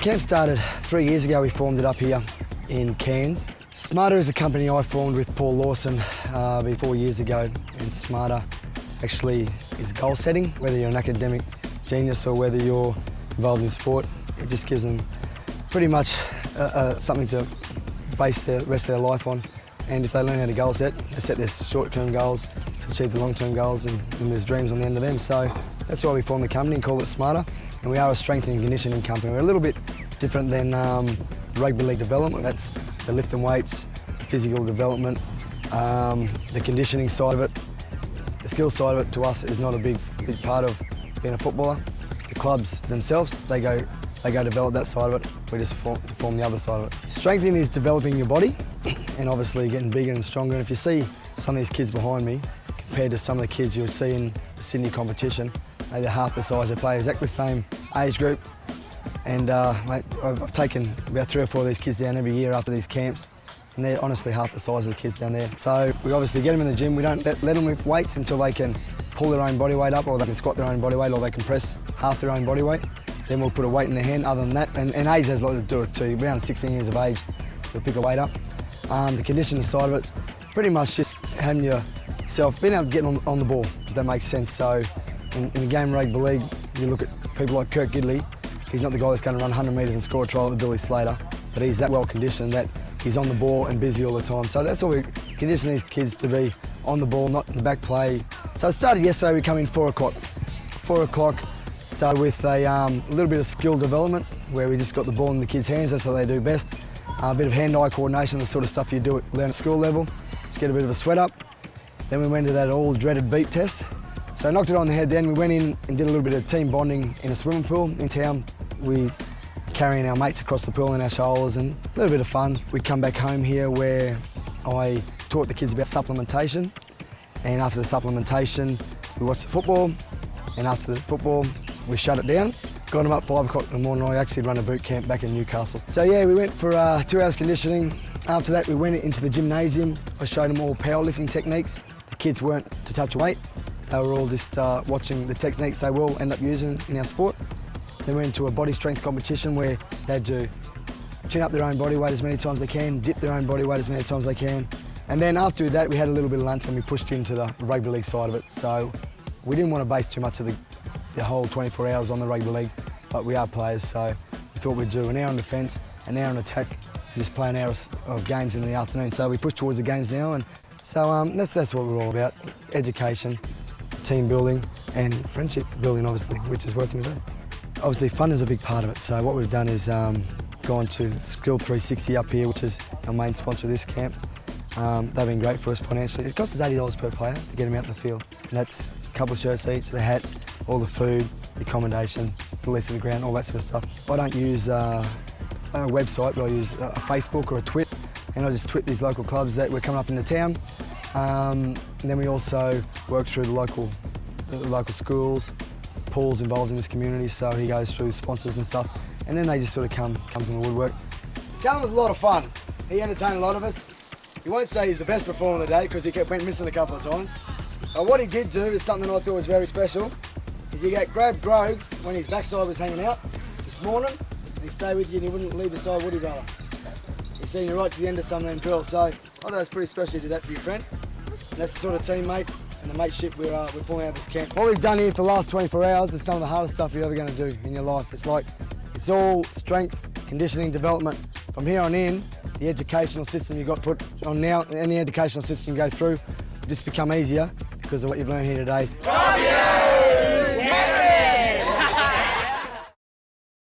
camp started 3 years ago. We formed it up here in Cairns. S.M.A.R.T.E.R is a company I formed with Paul Lawson 4 years ago, and S.M.A.R.T.E.R actually is goal setting. Whether you're an academic genius or whether you're involved in sport, it just gives them pretty much something to base the rest of their life on. And if they learn how to goal set, they set their short-term goals to achieve the long-term goals, and there's dreams on the end of them. So that's why we formed the company and call it S.M.A.R.T.E.R. And we are a strength and conditioning company. We're a little bit different than rugby league development. That's the lifting weights, the physical development, the conditioning side of it. The skill side of it to us is not a big part of being a footballer. The clubs themselves, they go develop that side of it. We just form the other side of it. Strengthening is developing your body and obviously getting bigger and stronger. And if you see some of these kids behind me, compared to some of the kids you would see in the Sydney competition, they're half the size. They play exactly the same age group. And mate, I've taken about 3 or 4 of these kids down every year after these camps, and they're honestly half the size of the kids down there. So we obviously get them in the gym. We don't let them lift weights until they can pull their own body weight up, or they can squat their own body weight, or they can press half their own body weight. Then we'll put a weight in their hand. Other than that, and age has a lot to do with it too. Around 16 years of age, you'll pick a weight up. The conditioning side of it's pretty much just having yourself, being able to get on the ball, if that makes sense. So in the game of rugby league, you look at people like Kurt Gidley. He's not the guy that's going to run 100 metres and score a try like Billy Slater, but he's that well conditioned that he's on the ball and busy all the time. So that's all we condition these kids to be, on the ball, not in the back play. So it started yesterday. We come in 4 o'clock. 4 o'clock, so with a little bit of skill development where we just got the ball in the kids' hands. That's what they do best. A bit of hand-eye coordination, the sort of stuff you learn at school level. Just get a bit of a sweat up. Then we went to that all-dreaded beat test. So I knocked it on the head then. We went in and did a little bit of team bonding in a swimming pool in town. We carrying our mates across the pool on our shoulders and a little bit of fun. We come back home here where I taught the kids about supplementation. And after the supplementation, we watched the football. And after the football, we shut it down. Got them up 5 o'clock in the morning. I actually run a boot camp back in Newcastle. So yeah, we went for 2 hours conditioning. After that, we went into the gymnasium. I showed them all powerlifting techniques. The kids weren't to touch a weight. They were all just watching the techniques they will end up using in our sport. Then we went into a body strength competition where they had to chin up their own body weight as many times as they can, dip their own body weight as many times as they can. And then after that, we had a little bit of lunch and we pushed into the rugby league side of it. So we didn't want to base too much of the whole 24 hours on the rugby league, but we are players, so we thought we'd do an hour on defence, an hour on attack, and just play an hour of games in the afternoon. So we push towards the games now, and so that's what we're all about: education, team building, and friendship building, obviously, which is working today. Obviously, fun is a big part of it. So what we've done is gone to Skill 360 up here, which is our main sponsor of this camp. They've been great for us financially. It costs us $80 per player to get them out in the field, and that's a couple of shirts each, the hats, all the food, the accommodation, the lease of the ground, all that sort of stuff. I don't use a website, but I use a Facebook or a Twit, and I just twit these local clubs that we're coming up into town. And then we also work through the local schools. Paul's involved in this community, so he goes through sponsors and stuff, and then they just sort of come from the woodwork. Callum was a lot of fun. He entertained a lot of us. He won't say he's the best performer of the day because he went missing a couple of times. But what he did do is something I thought was very special. Is he grabbed Groves when his backside was hanging out this morning, and he stayed with you and he wouldn't leave the side, would he, brother? He's seen you right to the end of some of them drills, so I thought it was pretty special to do that for your friend. And that's the sort of teammate and the mateship we're pulling out of this camp. What we've done here for the last 24 hours is some of the hardest stuff you're ever going to do in your life. It's all strength, conditioning, development. From here on in, the educational system you got put on now, any educational system you go through, will just become easier because of what you've learned here today. Robbie!